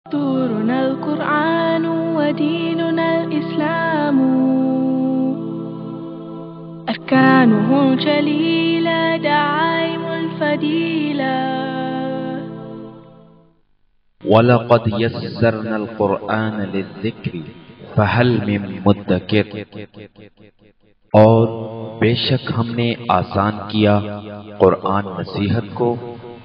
دستورنا القرآن وديننا الإسلام أركانه الجليلة دعائم الفضيلة وَلَقَدْ يَسَّرْنَا الْقُرْآنَ لِلذِّكْرِ فَهَلْ مِن مُّدَّكِرٍ، اور بے شک ہم نے آسان کیا قرآن نصیحت کو،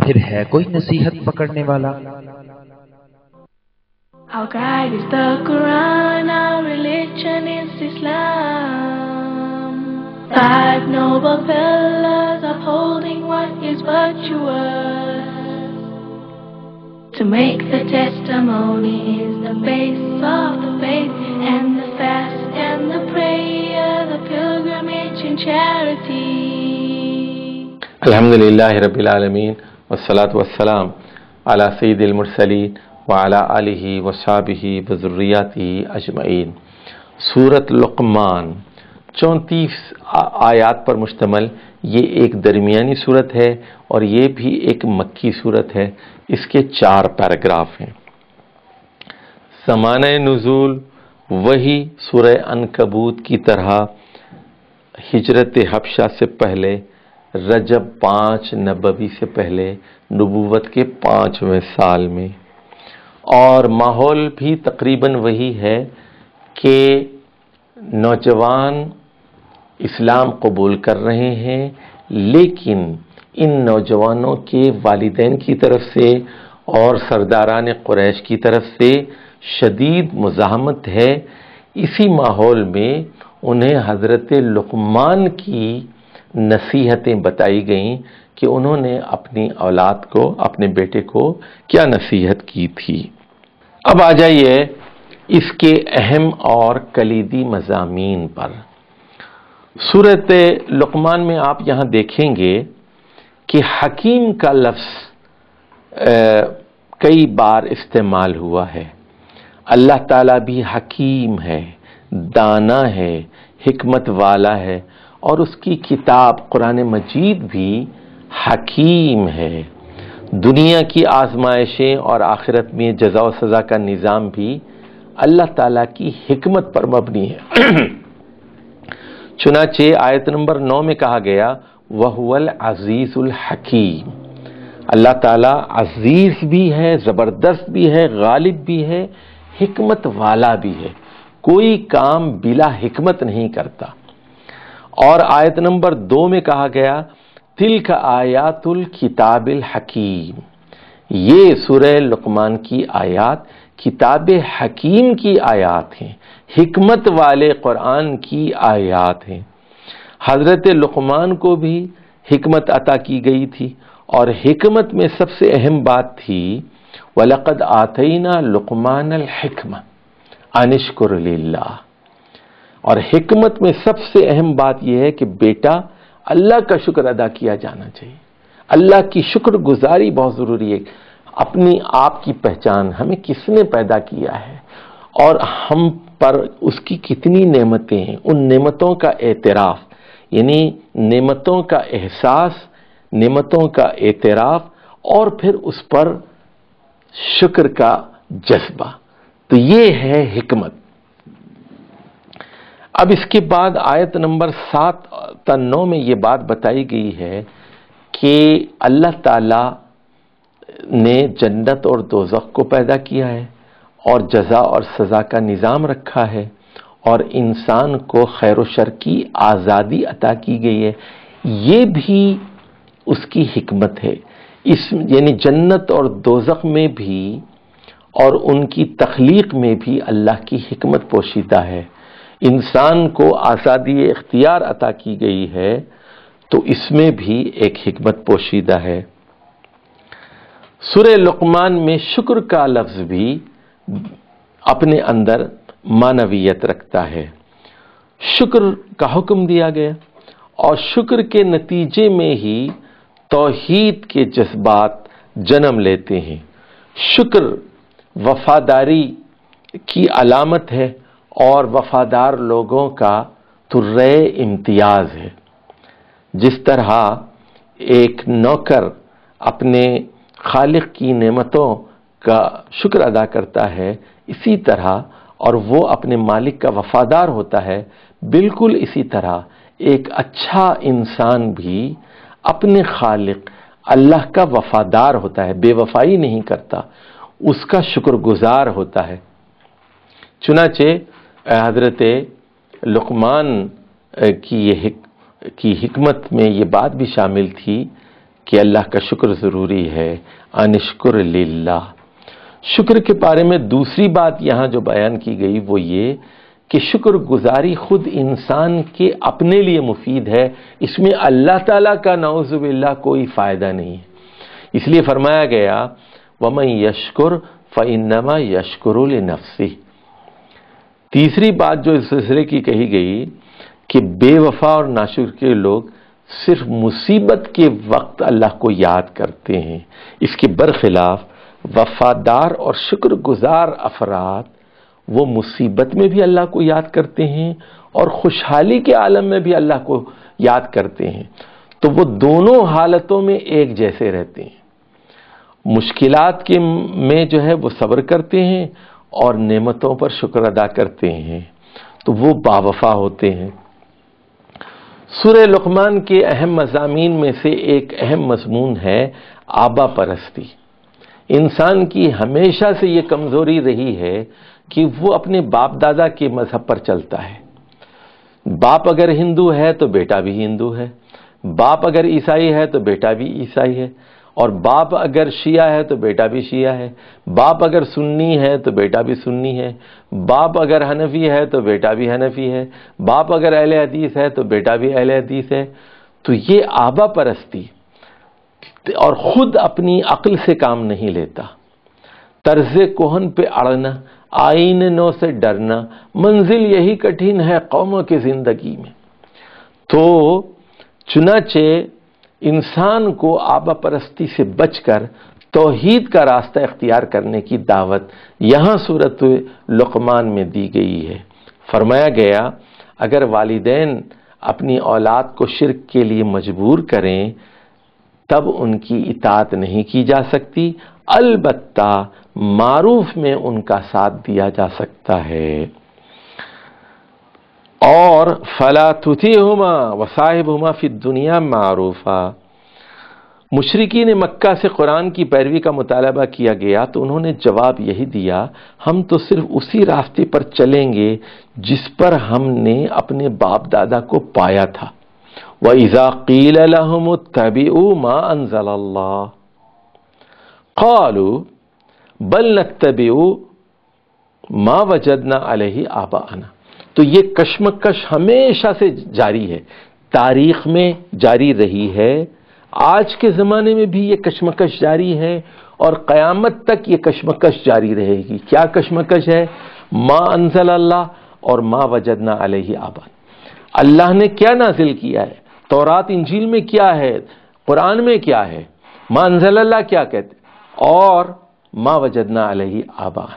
پھر ہے کوئی نصیحت پکڑنے والا؟ Our guide is the Quran, our religion is Islam. 5 noble pillars upholding what is virtuous. To make the testimony is the base of the faith, and the fast and the prayer, the pilgrimage and charity. الحمدللہ رب العالمین والصلاة والسلام علی سید المرسلین وعلی آلہ وصحبہ وذریاتہ اجمعین۔ سورۃ لقمان 34 آیات پر مشتمل یہ ایک درمیانی صورت ہے، اور یہ بھی ایک مکی صورت ہے۔ اس کے 4 پیراگراف ہیں۔ زمانہ نزول وہی سورہ عنکبوت کی طرح ہجرت حبشہ سے پہلے، رجب 5 نبوی سے پہلے، نبوت کے 5ویں سال میں، اور ماحول بھی تقریباً وہی ہے کہ نوجوان اسلام قبول کر رہے ہیں، لیکن ان نوجوانوں کے والدین کی طرف سے اور سرداران قریش کی طرف سے شدید مزاحمت ہے۔ اسی ماحول میں انہیں حضرت لقمان کی نصیحتیں بتائی گئیں کہ انہوں نے اپنی اولاد کو، اپنے بیٹے کو کیا نصیحت کی تھی۔ اب آ جائیے اس کے اہم اور کلیدی مضامین پر۔ سورۃ لقمان میں آپ یہاں دیکھیں گے کہ حکیم کا لفظ کئی بار استعمال ہوا ہے۔ اللہ تعالیٰ بھی حکیم ہے، دانا ہے، حکمت والا ہے، اور اس کی کتاب قرآن مجید بھی حکیم ہے۔ دنیا کی آزمائشیں اور آخرت میں جزا و سزا کا نظام بھی اللہ تعالیٰ کی حکمت پر مبنی ہے۔ چنانچہ آیت نمبر 9 میں کہا گیا وَهُوَ الْعَزِيزُ الْحَكِيمُ، اللہ تعالیٰ عزیز بھی ہے، زبردست بھی ہے، غالب بھی ہے، حکمت والا بھی ہے، کوئی کام بلا حکمت نہیں کرتا۔ اور آیت نمبر 2 میں کہا گیا تِلْكَ آیات الکتاب الحکیم، یہ سورہ لقمان کی آیات کتاب حکیم کی آیات ہیں، حکمت والے قرآن کی آیات ہیں۔ حضرت لقمان کو بھی حکمت عطا کی گئی تھی، اور حکمت میں سب سے اہم بات تھی وَلَقَدْ آتَيْنَا لُقْمَانَ الْحِكْمَةَ أَنِ اشْكُرْ لِلَّهِ، اور حکمت میں سب سے اہم بات یہ ہے کہ بیٹا اللہ کا شکر ادا کیا جانا چاہیے۔ اللہ کی شکر گزاری بہت ضروری ہے۔ اپنی آپ کی پہچان، ہمیں کس نے پیدا کیا ہے اور ہم پر اس کی کتنی نعمتیں ہیں، ان نعمتوں کا اعتراف، یعنی نعمتوں کا احساس، نعمتوں کا اعتراف، اور پھر اس پر شکر کا جذبہ، تو یہ ہے حکمت۔ اب اس کے بعد آیت نمبر 7 تا 9 میں یہ بات بتائی گئی ہے کہ اللہ تعالی نے جنت اور دوزخ کو پیدا کیا ہے، اور جزا اور سزا کا نظام رکھا ہے، اور انسان کو خیر و شر کی آزادی عطا کی گئی ہے۔ یہ بھی اس کی حکمت ہے، یعنی جنت اور دوزخ میں بھی اور ان کی تخلیق میں بھی اللہ کی حکمت پوشیدہ ہے۔ انسان کو آزادی اختیار عطا کی گئی ہے، تو اس میں بھی ایک حکمت پوشیدہ ہے۔ سورہ لقمان میں شکر کا لفظ بھی اپنے اندر معنویت رکھتا ہے۔ شکر کا حکم دیا گیا، اور شکر کے نتیجے میں ہی توحید کے جذبات جنم لیتے ہیں۔ شکر وفاداری کی علامت ہے، اور وفادار لوگوں کا طرۂ امتیاز ہے۔ جس طرح ایک نوکر اپنے خالق کی نعمتوں کا شکر ادا کرتا ہے اسی طرح، اور وہ اپنے مالک کا وفادار ہوتا ہے، بالکل اسی طرح ایک اچھا انسان بھی اپنے خالق اللہ کا وفادار ہوتا ہے، بے وفائی نہیں کرتا، اس کا شکر گزار ہوتا ہے۔ چنانچہ حضرت لقمان کی حکمت میں یہ بات بھی شامل تھی کہ اللہ کا شکر ضروری ہے، انشکر للہ۔ شکر کے بارے میں دوسری بات یہاں جو بیان کی گئی وہ یہ کہ شکر گزاری خود انسان کے اپنے لیے مفید ہے، اس میں اللہ تعالیٰ کا نعوذ باللہ کوئی فائدہ نہیں ہے۔ اس لیے فرمایا گیا وَمَن يَشْكُرْ فَإِنَّمَا يَشْكُرُ لِنَفْسِهِ۔ تیسری بات جو اس سلسلے کی کہی گئی کہ بے وفا اور ناشکر کے لوگ صرف مصیبت کے وقت اللہ کو یاد کرتے ہیں، اس کے برخلاف وفادار اور شکر گزار افراد وہ مصیبت میں بھی اللہ کو یاد کرتے ہیں اور خوشحالی کے عالم میں بھی اللہ کو یاد کرتے ہیں، تو وہ دونوں حالتوں میں ایک جیسے رہتے ہیں۔ مشکلات کے میں جو ہے وہ صبر کرتے ہیں اور نعمتوں پر شکر ادا کرتے ہیں، تو وہ باوفا ہوتے ہیں۔ سورہ لقمان کے اہم مضامین میں سے ایک اہم مضمون ہے آبا پرستی۔ انسان کی ہمیشہ سے یہ کمزوری رہی ہے کہ وہ اپنے باپ دادا کے مذہب پر چلتا ہے۔ باپ اگر ہندو ہے تو بیٹا بھی ہندو ہے، باپ اگر عیسائی ہے تو بیٹا بھی عیسائی ہے، اور باپ اگر شیعہ ہے تو بیٹا بھی شیعہ ہے، باپ اگر سنی ہے تو بیٹا بھی سنی ہے، باپ اگر حنفی ہے تو بیٹا بھی حنفی ہے، باپ اگر اہل حدیث ہے تو بیٹا بھی اہل حدیث ہے۔ تو یہ آبا پرستی، اور خود اپنی عقل سے کام نہیں لیتا، طرز کوہن پہ اڑنا، آئین نو سے ڈرنا، منزل یہی کٹھن ہے قوموں کی زندگی میں۔ تو چنانچہ انسان کو آبا پرستی سے بچ کر توحید کا راستہ اختیار کرنے کی دعوت یہاں سورۃ لقمان میں دی گئی ہے۔ فرمایا گیا اگر والدین اپنی اولاد کو شرک کے لیے مجبور کریں تب ان کی اطاعت نہیں کی جا سکتی، البتہ معروف میں ان کا ساتھ دیا جا سکتا ہے۔ اور فَلَا تُطِعْهُمَا وَصَاحِبْهُمَا فِي الدُّنْيَا مَعْرُوفًا۔ مشرکین مکہ سے قرآن کی پیروی کا مطالبہ کیا گیا تو انہوں نے جواب یہی دیا ہم تو صرف اسی راستے پر چلیں گے جس پر ہم نے اپنے باپ دادا کو پایا تھا۔ وَإِذَا قِيلَ لَهُمُ اتَّبِعُوا مَا أَنزَلَ اللَّهُ قَالُوا بَلْ نَتَّبِعُ مَا وَجَدْنَا عَلَيْهِ آبَاءَنَا۔ تو یہ کشمکش ہمیشہ سے جاری ہے، تاریخ میں جاری رہی ہے، آج کے زمانے میں بھی یہ کشمکش جاری ہے اور قیامت تک یہ کشمکش جاری رہے گی۔ کیا کشمکش ہے؟ ما انزل اللہ اور ما وجدنا علیہ آباء۔ اللہ نے کیا نازل کیا ہے، تورات انجیل میں کیا ہے، قرآن میں کیا ہے، ما انزل اللہ کیا کہتے، اور ما وجدنا علیہ آباء۔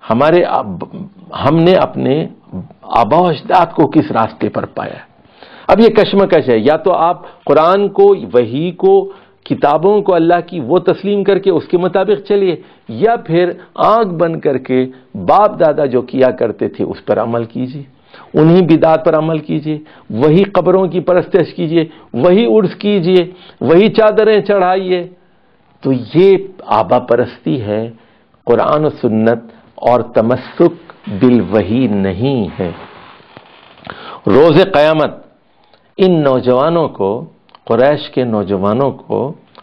ہم نے اپنے آبا و اجداد کو کس راستے پر پایا ہے۔ اب یہ کشمکش ہے، یا تو آپ قرآن کو، وحی کو، کتابوں کو اللہ کی وہ تسلیم کر کے اس کے مطابق چلیے، یا پھر آنکھ بند کر کے باپ دادا جو کیا کرتے تھے اس پر عمل کیجیے، انہی بدعات پر عمل کیجیے، وہی قبروں کی پرستش کیجیے، وہی عرس کیجیے، وہی چادریں چڑھائیے۔ تو یہ آبا پرستی ہے، قرآن و سنت اور تمسک بالوحی نہیں ہے۔ روز قیامت ان نوجوانوں کو، قریش کے نوجوانوں کو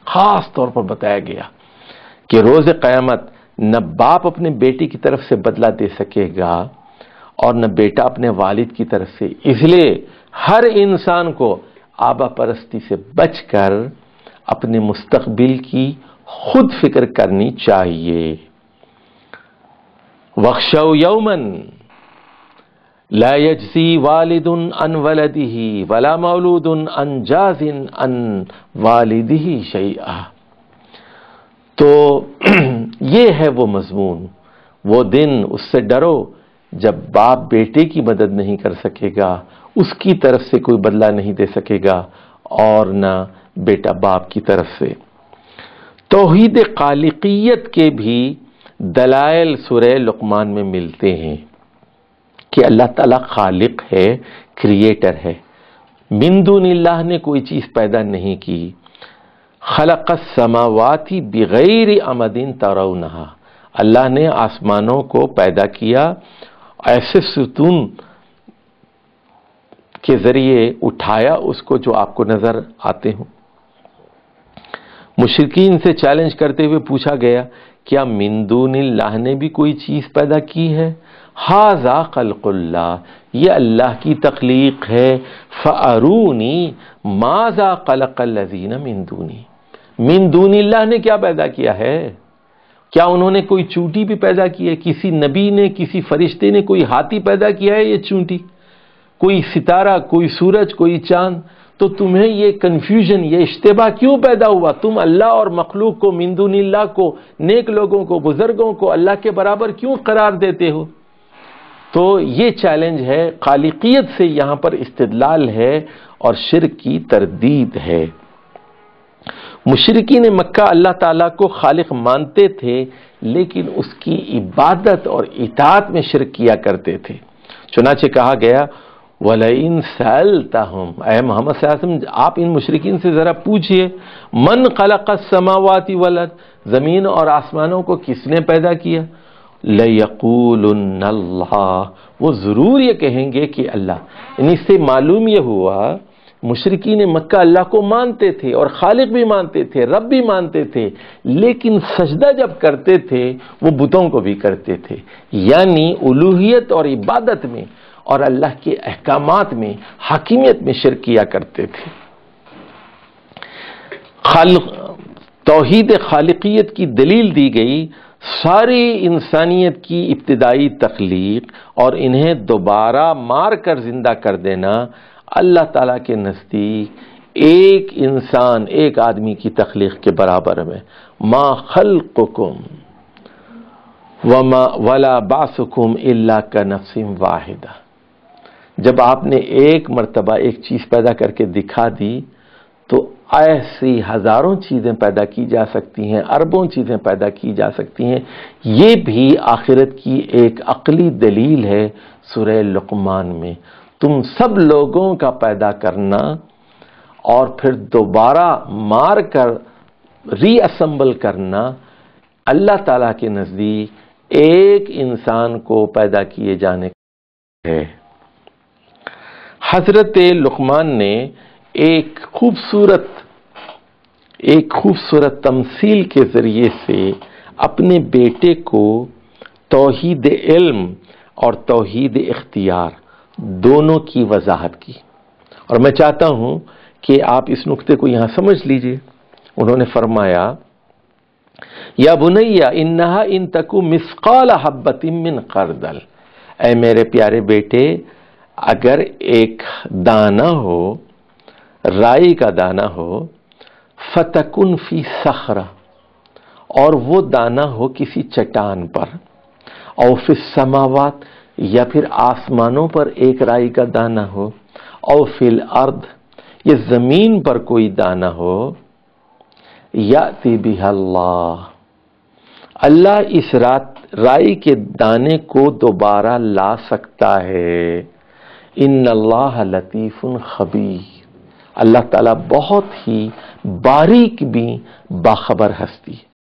خاص طور پر بتایا گیا کہ روز قیامت نہ باپ اپنے بیٹی کی طرف سے بدلہ دے سکے گا اور نہ بیٹا اپنے والد کی طرف سے، اس لیے ہر انسان کو آبا پرستی سے بچ کر اپنے مستقبل کی خود فکر کرنی چاہیے۔ وَاخْشَوْا يَوْمًا لا يجزی والد عن ولده ولا مولود عن جاز عن والده شیئا۔ تو یہ ہے وہ مضمون، وہ دن، اس سے ڈرو جب باپ بیٹے کی مدد نہیں کر سکے گا، اس کی طرف سے کوئی بدلہ نہیں دے سکے گا، اور نہ بیٹا باپ کی طرف سے۔ توحید خالقیت کے بھی دلائل سورہ لقمان میں ملتے ہیں کہ اللہ تعالیٰ خالق ہے، کریٹر ہے. من دون اللہ نے کوئی چیز پیدا نہیں کی. خلق السماوات بغیر عمد ترونہا، اللہ نے آسمانوں کو پیدا کیا ایسے ستون کے ذریعے اٹھایا اس کو جو آپ کو نظر آتے ہوں. مشرکین سے چیلنج کرتے ہوئے پوچھا گیا کیا من دون اللہ نے بھی کوئی چیز پیدا کی ہے؟ ھذا خلق اللہ، یہ اللہ کی تخلیق ہے. فارونی ماذا خلق الذین من دونی، من دون اللہ نے کیا پیدا کیا ہے؟ کیا انہوں نے کوئی چونٹی بھی پیدا کی ہے؟ کسی نبی نے، کسی فرشتے نے کوئی ہاتھی پیدا کیا ہے یا چونٹی؟ کوئی ستارہ، کوئی سورج، کوئی چاند؟ تو تمہیں یہ کنفیوژن، یہ اشتباہ کیوں پیدا ہوا؟ تم اللہ اور مخلوق کو، من دون اللہ کو، نیک لوگوں کو، بزرگوں کو اللہ کے برابر کیوں قرار دیتے ہو؟ تو یہ چیلنج ہے، خالقیت سے یہاں پر استدلال ہے اور شرک کی تردید ہے. مشرکین مکہ اللہ تعالیٰ کو خالق مانتے تھے لیکن اس کی عبادت اور اطاعت میں شرک کیا کرتے تھے. چنانچہ کہا گیا وَلَئِن سَأَلْتَهُمْ، اے محمد صلی اللہ علیہ وسلم آپ ان مشرکین سے ذرا پوچھئے، من خلق السماوات والارض، زمین اور آسمانوں کو کس نے پیدا کیا؟ لَيَقُولُنَّ اللَّهُ، وہ ضرور یہ کہیں گے کہ اللہ. یعنی اس سے معلوم یہ ہوا مشرکین مکہ اللہ کو مانتے تھے اور خالق بھی مانتے تھے، رب بھی مانتے تھے، لیکن سجدہ جب کرتے تھے وہ بتوں کو بھی کرتے تھے. یعنی الوہیت اور عبادت میں اور اللہ کے احکامات میں، حاکمیت میں شرک کیا کرتے تھے. توحید خالقیت کی دلیل دی گئی ساری انسانیت کی ابتدائی تخلیق اور انہیں دوبارہ مار کر زندہ کر دینا اللہ تعالیٰ کے نزدیک ایک انسان، ایک آدمی کی تخلیق کے برابر میں. ما خلقکم ولا بعثکم الا کنفس واحدہ. جب آپ نے ایک مرتبہ ایک چیز پیدا کر کے دکھا دی تو ایسی ہزاروں چیزیں پیدا کی جا سکتی ہیں، اربوں چیزیں پیدا کی جا سکتی ہیں. یہ بھی آخرت کی ایک عقلی دلیل ہے. سورہ لقمان میں تم سب لوگوں کا پیدا کرنا اور پھر دوبارہ مار کر ری اسمبل کرنا اللہ تعالیٰ کے نزدیک ایک انسان کو پیدا کیے جانے کا ہے. حضرت لقمان نے ایک خوبصورت تمثیل کے ذریعے سے اپنے بیٹے کو توحید علم اور توحید اختیار دونوں کی وضاحت کی، اور میں چاہتا ہوں کہ آپ اس نقطے کو یہاں سمجھ لیجئے. انہوں نے فرمایا یا بنیا انہا ان تکو مثقال حبۃ من خردل، اے میرے پیارے بیٹے اگر ایک دانہ ہو، رائی کا دانہ ہو، فتکن فی صخرہ، اور وہ دانہ ہو کسی چٹان پر، او فی السماوات، یا پھر آسمانوں پر ایک رائی کا دانہ ہو، او فی الارض، یا زمین پر کوئی دانہ ہو، یاتی بہ اللہ، اللہ اس رائی کے دانے کو دوبارہ لا سکتا ہے. ان اللہ لطیف خبیر، اللہ تعالیٰ بہت ہی باریک بھی باخبر ہستی ہے.